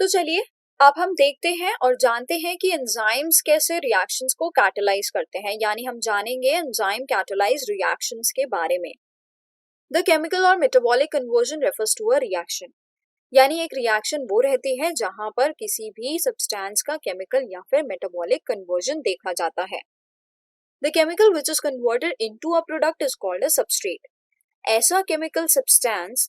तो चलिए अब हम देखते हैं और जानते हैं कि एंजाइम्स कैसे रिएक्शंस को कैटालाइज करते हैं, यानी हम जानेंगे एंजाइम कैटालाइज रिएक्शंस के बारे में। द केमिकल और metabolic conversion refers to a reaction, यानी एक रिएक्शन वो रहती है जहां पर किसी भी सब्सटेंस का केमिकल या फिर मेटाबॉलिक कन्वर्जन देखा जाता है। The chemical which is converted into a product is called a substrate. ऐसा केमिकल सब्सटेंस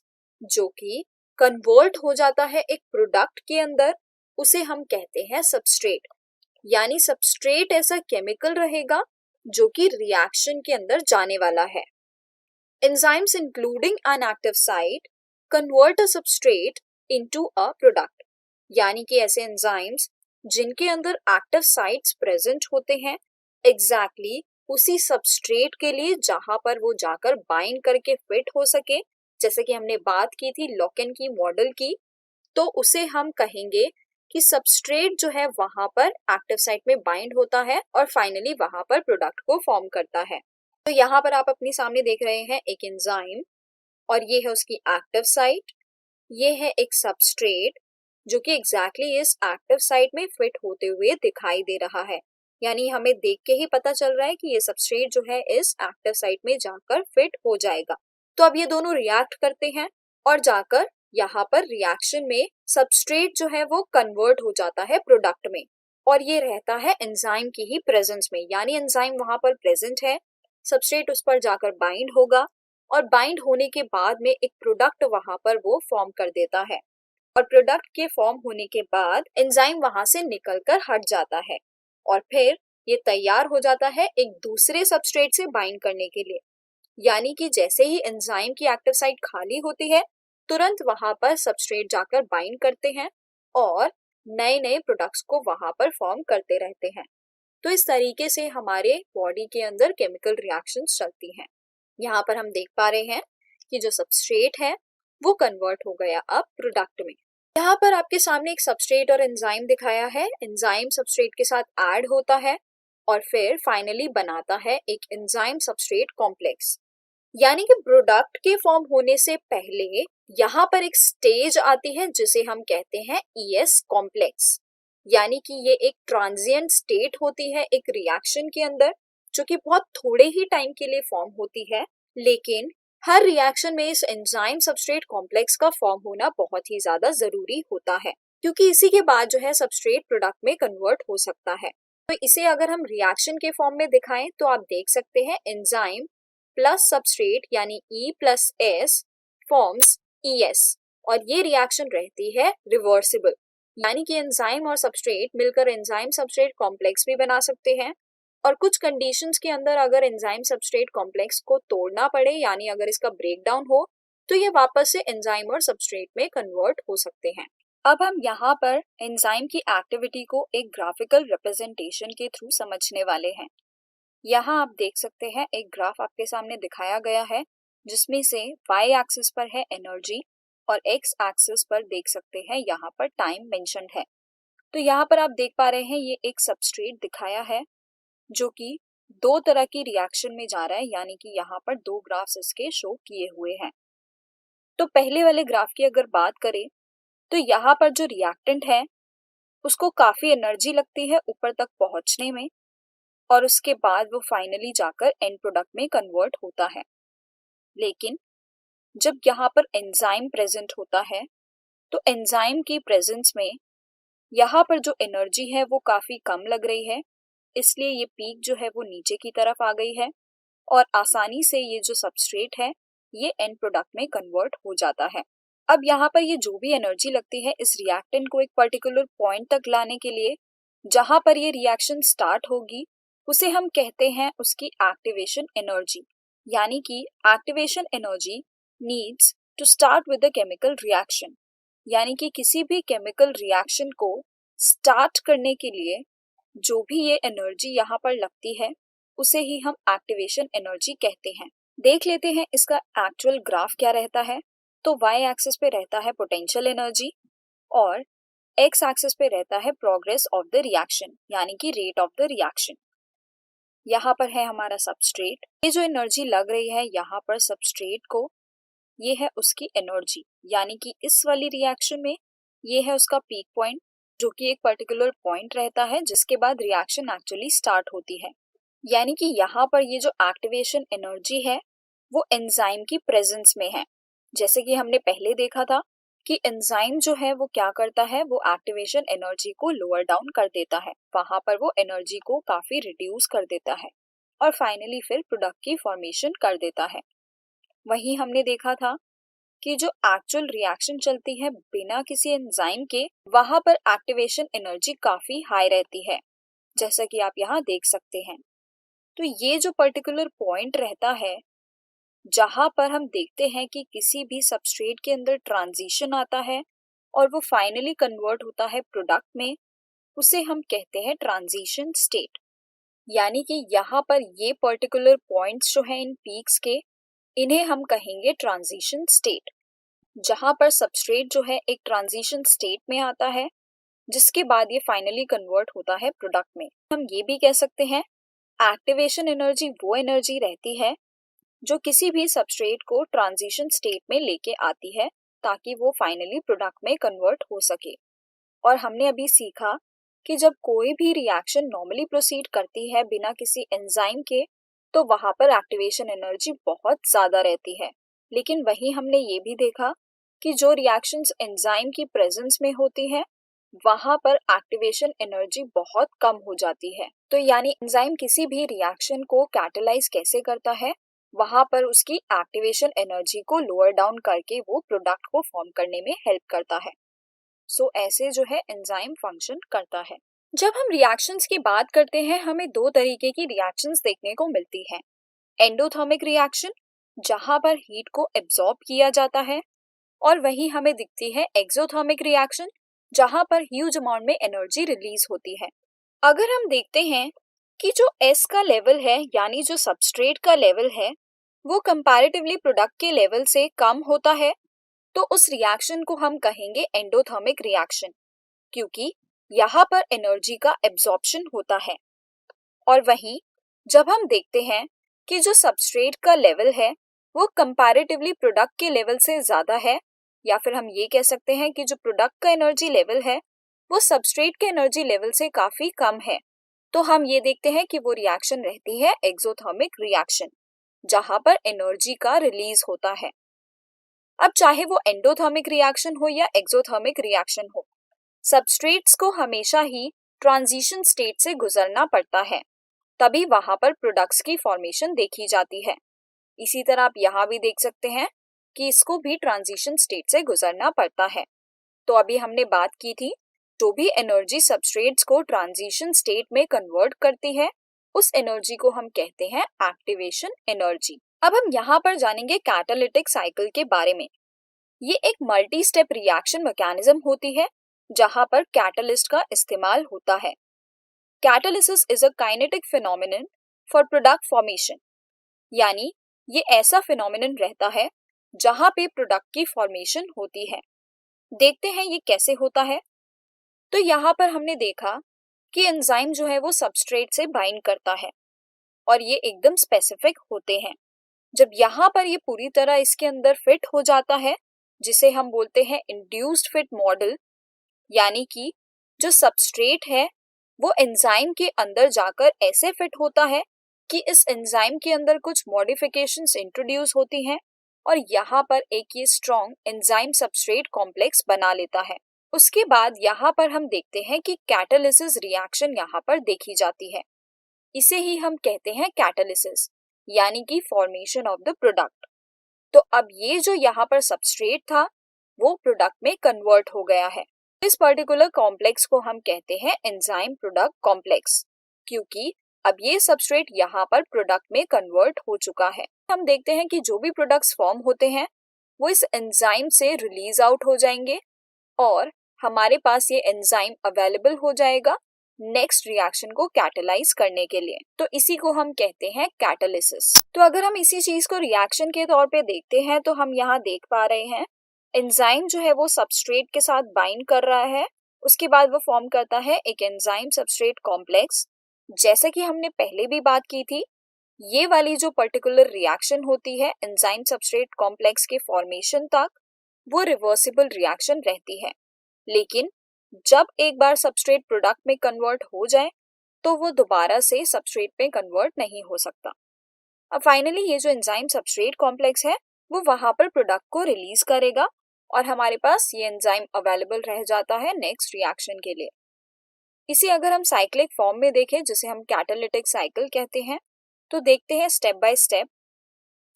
जो कि कन्वर्ट हो जाता है एक प्रोडक्ट के अंदर, उसे हम कहते हैं सबस्ट्रेट। यानी सबस्ट्रेट ऐसा केमिकल रहेगा जो कि रिएक्शन के अंदर जाने वाला है। Enzymes including an active site convert a substrate into a product, यानी कि ऐसे एंजाइम्स जिनके अंदर एक्टिव साइट्स प्रेजेंट होते हैं एग्जैक्टली उसी सबस्ट्रेट के लिए जहां पर वो जाकर बाइंड करके फिट हो सके, जैसे कि हमने बात की थी लॉकेन की मॉडल की, तो उसे हम कहेंगे कि सबस्ट्रेट जो है वहां पर एक्टिव साइट में बाइंड होता है और फाइनली वहां पर प्रोडक्ट को फॉर्म करता है। तो यहाँ पर आप अपने सामने देख रहे हैं एक एंजाइम और ये है उसकी एक्टिव साइट, ये है एक सबस्ट्रेट जो कि एग्जैक्टली इस एक्टिव साइट में फिट होते हुए दिखाई दे रहा है। यानी हमें देख के ही पता चल रहा है कि ये सबस्ट्रेट जो है इस एक्टिव साइट में जाकर फिट हो जाएगा। तो अब ये दोनों रिएक्ट करते हैं और जाकर यहाँ पर रिएक्शन में सबस्ट्रेट जो है वो कन्वर्ट हो जाता है प्रोडक्ट में, और ये रहता है एंजाइम की ही प्रेजेंस में। यानी एंजाइम वहां पर प्रेजेंट है, सबस्ट्रेट उस पर जाकर बाइंड होगा और बाइंड होने के बाद में एक प्रोडक्ट वहां पर वो फॉर्म कर देता है, और प्रोडक्ट के फॉर्म होने के बाद एंजाइम वहां से निकलकर हट जाता है और फिर ये तैयार हो जाता है एक दूसरे सबस्ट्रेट से बाइंड करने के लिए। यानी कि जैसे ही एंजाइम की एक्टिव साइट खाली होती है तुरंत वहां पर सबस्ट्रेट जाकर बाइंड करते हैं और नए नए प्रोडक्ट्स को वहां पर फॉर्म करते रहते हैं। तो इस तरीके से हमारे बॉडी के अंदर केमिकल रिएक्शंस चलती हैं। यहाँ पर हम देख पा रहे हैं कि जो सबस्ट्रेट है वो कन्वर्ट हो गया अब प्रोडक्ट में। यहाँ पर आपके सामने एक सबस्ट्रेट और एंजाइम दिखाया है। एंजाइम सबस्ट्रेट के साथ ऐड होता है और फिर फाइनली बनाता है एक एंजाइम सबस्ट्रेट कॉम्प्लेक्स। यानी कि प्रोडक्ट के फॉर्म होने से पहले यहाँ पर एक स्टेज आती है जिसे हम कहते हैं ES कॉम्प्लेक्स। यानी कि ये एक ट्रांजिएंट स्टेट होती है एक रिएक्शन के अंदर जो कि बहुत थोड़े ही टाइम के लिए फॉर्म होती है, लेकिन हर रिएक्शन में इस एंजाइम सबस्ट्रेट कॉम्प्लेक्स का फॉर्म होना बहुत ही ज्यादा जरूरी होता है, क्योंकि इसी के बाद जो है सबस्ट्रेट प्रोडक्ट में कन्वर्ट हो सकता है। तो इसे अगर हम रिएक्शन के फॉर्म में दिखाएं तो आप देख सकते हैं एंजाइम प्लस सबस्ट्रेट यानी E plus S forms ES, और ये रिएक्शन रहती है रिवर्सिबल। यानी कि एंजाइम और सबस्ट्रेट मिलकर एंजाइम सबस्ट्रेट कॉम्प्लेक्स भी बना सकते हैं, और कुछ कंडीशंस के अंदर अगर एंजाइम सबस्ट्रेट कॉम्प्लेक्स को तोड़ना पड़े यानी अगर इसका ब्रेकडाउन हो तो ये वापस से एंजाइम और सबस्ट्रेट में कन्वर्ट हो सकते हैं। अब हम यहाँ पर एंजाइम की एक्टिविटी को एक ग्राफिकल रिप्रेजेंटेशन के थ्रू समझने वाले हैं। यहाँ आप देख सकते हैं एक ग्राफ आपके सामने दिखाया गया है जिसमें से y एक्सिस पर है एनर्जी और x एक्सिस पर देख सकते हैं यहाँ पर टाइम मेंशन्ड है। तो यहाँ पर आप देख पा रहे हैं ये एक सबस्ट्रेट दिखाया है जो कि दो तरह की रिएक्शन में जा रहा है, यानी कि यहाँ पर दो ग्राफ्स इसके शो किए हुए हैं। तो पहले वाले ग्राफ की अगर बात करें तो यहाँ पर जो रिएक्टेंट है उसको काफी एनर्जी लगती है ऊपर तक पहुंचने में, और उसके बाद वो फाइनली जाकर एंड प्रोडक्ट में कन्वर्ट होता है। लेकिन जब यहाँ पर एंजाइम प्रेजेंट होता है तो एंजाइम की प्रेजेंस में यहाँ पर जो एनर्जी है वो काफी कम लग रही है, इसलिए ये पीक जो है वो नीचे की तरफ आ गई है और आसानी से ये जो सबस्ट्रेट है ये एंड प्रोडक्ट में कन्वर्ट हो जाता है। अब यहाँ पर ये जो भी एनर्जी लगती है इस रिएक्टेंट को एक पर्टिकुलर पॉइंट तक लाने के लिए जहां पर ये रिएक्शन स्टार्ट होगी उसे हम कहते हैं उसकी एक्टिवेशन एनर्जी। यानी कि activation energy needs to start with the chemical reaction, यानी कि किसी भी केमिकल रिएक्शन को स्टार्ट करने के लिए जो भी ये एनर्जी यहाँ पर लगती है उसे ही हम एक्टिवेशन एनर्जी कहते हैं। देख लेते हैं इसका एक्चुअल ग्राफ क्या रहता है। तो y एक्सिस पे रहता है पोटेंशियल एनर्जी और x एक्सिस पे रहता है प्रोग्रेस ऑफ द रिएक्शन, यानी कि रेट ऑफ द रिएक्शन। यहाँ पर है हमारा सबस्ट्रेट, ये जो एनर्जी लग रही है यहाँ पर सबस्ट्रेट को, ये है उसकी एनर्जी, यानी कि इस वाली रिएक्शन में ये है उसका पीक पॉइंट, जो कि एक पर्टिकुलर पॉइंट रहता है जिसके बाद रिएक्शन एक्चुअली स्टार्ट होती है। यानी कि यहाँ पर ये जो एक्टिवेशन एनर्जी है वो एंजाइम की प्रेजेंस में है। जैसे कि हमने पहले देखा था कि एंजाइम जो है वो क्या करता है, वो एक्टिवेशन एनर्जी को लोअर डाउन कर देता है, वहां पर वो एनर्जी को काफी रिड्यूस कर देता है और फाइनली फिर प्रोडक्ट की फॉर्मेशन कर देता है। वहीं हमने देखा था कि जो एक्चुअल रिएक्शन चलती है बिना किसी एंजाइम के, वहां पर एक्टिवेशन एनर्जी काफी हाई रहती है, जैसा कि आप यहाँ देख सकते हैं। तो ये जो पर्टिकुलर पॉइंट रहता है जहां पर हम देखते हैं कि किसी भी सबस्ट्रेट के अंदर ट्रांजिशन आता है और वो फाइनली कन्वर्ट होता है प्रोडक्ट में, उसे हम कहते हैं ट्रांजिशन स्टेट। यानी कि यहाँ पर ये पर्टिकुलर पॉइंट्स जो हैं इन पीक्स के, इन्हें हम कहेंगे ट्रांजिशन स्टेट, जहां पर सबस्ट्रेट जो है एक ट्रांजिशन स्टेट में आता है जिसके बाद ये फाइनली कन्वर्ट होता है प्रोडक्ट में। हम ये भी कह सकते हैं एक्टिवेशन एनर्जी वो एनर्जी रहती है जो किसी भी सबस्ट्रेट को ट्रांजिशन स्टेट में लेके आती है ताकि वो फाइनली प्रोडक्ट में कन्वर्ट हो सके। और हमने अभी सीखा कि जब कोई भी रिएक्शन नॉर्मली प्रोसीड करती है बिना किसी एंजाइम के, तो वहां पर एक्टिवेशन एनर्जी बहुत ज्यादा रहती है। लेकिन वहीं हमने ये भी देखा कि जो रिएक्शंस एंजाइम की प्रेजेंस में होती है वहां पर एक्टिवेशन एनर्जी बहुत कम हो जाती है। तो यानी एंजाइम किसी भी रिएक्शन को कैटलाइज कैसे करता है, वहां पर उसकी एक्टिवेशन एनर्जी को लोअर डाउन करके वो प्रोडक्ट को फॉर्म करने में हेल्प करता है। सो ऐसे जो है एंजाइम फंक्शन करता है। जब हम रिएक्शंस की बात करते हैं, हमें दो तरीके की रिएक्शंस देखने को मिलती हैं। एंडोथर्मिक रिएक्शन, जहां पर हीट को एब्जॉर्ब किया जाता है, और वही हमें दिखती है एक्सोथर्मिक रिएक्शन, जहां पर ह्यूज अमाउंट में एनर्जी रिलीज होती है। अगर हम देखते हैं कि जो S का लेवल है यानी जो सबस्ट्रेट का लेवल है वो कंपैरेटिवली प्रोडक्ट के लेवल से कम होता है, तो उस रिएक्शन को हम कहेंगे एंडोथर्मिक रिएक्शन, क्योंकि यहाँ पर एनर्जी का एब्जॉर्प्शन होता है। और वहीं जब हम देखते हैं कि जो सबस्ट्रेट का लेवल है वो कंपैरेटिवली प्रोडक्ट के लेवल से ज्यादा है, या फिर हम ये कह सकते हैं कि जो प्रोडक्ट का एनर्जी लेवल है वो सबस्ट्रेट के एनर्जी लेवल से काफी कम है, तो हम ये देखते हैं कि वो रिएक्शन रहती है एक्सोथर्मिक रिएक्शन, जहां पर एनर्जी का रिलीज होता है। अब चाहे वो एंडोथर्मिक रिएक्शन हो या एक्सोथर्मिक रिएक्शन हो, सबस्ट्रेट्स को हमेशा ही ट्रांजिशन स्टेट से गुजरना पड़ता है, तभी वहां पर प्रोडक्ट्स की फॉर्मेशन देखी जाती है। इसी तरह आप यहाँ भी देख सकते हैं कि इसको भी ट्रांजिशन स्टेट से गुजरना पड़ता है। तो अभी हमने बात की थी, जो भी एनर्जी सबस्ट्रेट्स को ट्रांजिशन स्टेट में कन्वर्ट करती है उस एनर्जी को हम कहते हैं एक्टिवेशन एनर्जी। अब हम यहाँ पर जानेंगे कैटालिटिक साइकिल के बारे में। ये एक मल्टी स्टेप रिएक्शन मैकेनिज्म होती है जहां पर कैटलिस्ट का इस्तेमाल होता है। Catalysis is a kinetic phenomenon for product formation, यानी ये ऐसा फिनोमिनन रहता है जहां पे प्रोडक्ट की फॉर्मेशन होती है। देखते हैं ये कैसे होता है। तो यहाँ पर हमने देखा कि एंजाइम जो है वो सबस्ट्रेट से बाइंड करता है और ये एकदम स्पेसिफिक होते हैं। जब यहाँ पर ये पूरी तरह इसके अंदर फिट हो जाता है, जिसे हम बोलते हैं इंड्यूस्ड फिट मॉडल, यानी कि जो सबस्ट्रेट है वो एंजाइम के अंदर जाकर ऐसे फिट होता है कि इस एंजाइम के अंदर कुछ मॉडिफिकेशंस इंट्रोड्यूस होती हैं और यहाँ पर एक ये स्ट्रॉन्ग एंजाइम सबस्ट्रेट कॉम्प्लेक्स बना लेता है। उसके बाद यहाँ पर हम देखते हैं कि कैटालिसिस रिएक्शन यहाँ पर देखी जाती है। इसे ही हम कहते हैं कैटालिसिस, यानी कि फॉर्मेशन ऑफ द प्रोडक्ट। तो अब ये जो यहाँ पर सबस्ट्रेट था वो प्रोडक्ट में कन्वर्ट हो गया है। इस पर्टिकुलर कॉम्प्लेक्स को हम कहते हैं एंजाइम प्रोडक्ट कॉम्प्लेक्स, क्योंकि अब ये सबस्ट्रेट यहाँ पर प्रोडक्ट में कन्वर्ट हो चुका है। हम देखते हैं कि जो भी प्रोडक्ट्स फॉर्म होते हैं वो इस एंजाइम से रिलीज आउट हो जाएंगे और हमारे पास ये एंजाइम अवेलेबल हो जाएगा नेक्स्ट रिएक्शन को कैटलाइज करने के लिए। तो इसी को हम कहते हैं कैटालिसिस। तो अगर हम इसी चीज को रिएक्शन के तौर पे देखते हैं तो हम यहाँ देख पा रहे हैं एंजाइम जो है वो सबस्ट्रेट के साथ बाइंड कर रहा है, उसके बाद वो फॉर्म करता है एक एंजाइम सबस्ट्रेट कॉम्प्लेक्स। जैसा कि हमने पहले भी बात की थी, ये वाली जो पर्टिकुलर रिएक्शन होती है एंजाइम सबस्ट्रेट कॉम्प्लेक्स के फॉर्मेशन तक, वो रिवर्सिबल रिएक्शन रहती है। लेकिन जब एक बार सबस्ट्रेट प्रोडक्ट में कन्वर्ट हो जाए तो वो दोबारा से सबस्ट्रेट में कन्वर्ट नहीं हो सकता। अब फाइनली ये जो एंजाइम सबस्ट्रेट कॉम्प्लेक्स है वो वहां पर प्रोडक्ट को रिलीज करेगा और हमारे पास ये एंजाइम अवेलेबल रह जाता है नेक्स्ट रिएक्शन के लिए। इसे अगर हम साइक्लिक फॉर्म में देखें, जिसे हम कैटालिटिक साइकिल कहते हैं, तो देखते हैं step by step.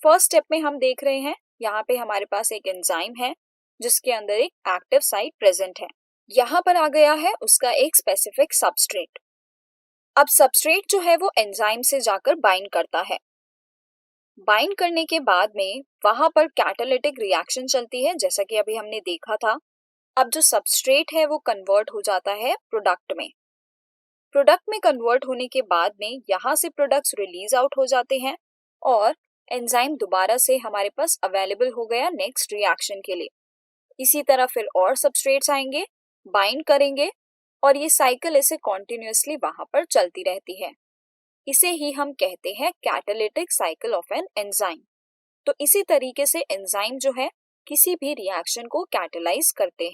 First step में हम देख रहे हैं यहाँ पे हमारे पास एक एंजाइम है जिसके अंदर एक एक्टिव साइट प्रेजेंट है। यहाँ पर आ गया है उसका एक स्पेसिफिक सबस्ट्रेट। अब सबस्ट्रेट जो है वो एंजाइम से जाकर बाइंड करता है। बाइंड करने के बाद में वहां पर कैटालिटिक रिएक्शन चलती है, जैसा कि अभी हमने देखा था। अब जो सबस्ट्रेट है वो कन्वर्ट हो जाता है प्रोडक्ट में। प्रोडक्ट में कन्वर्ट होने के बाद में यहाँ से प्रोडक्ट्स रिलीज आउट हो जाते हैं और एंजाइम दोबारा से हमारे पास अवेलेबल हो गया नेक्स्ट रिएक्शन के लिए। इसी तरह फिर और सबस्ट्रेट्स आएंगे, बाइंड करेंगे और ये साइकिल ऐसे कॉन्टिन्यूअसली वहां पर चलती रहती है। इसे ही हम कहते हैं catalytic cycle of an enzyme. तो इसी तरीके से एंजाइम जो है किसी भी रिएक्शन को कैटलाइज करते हैं।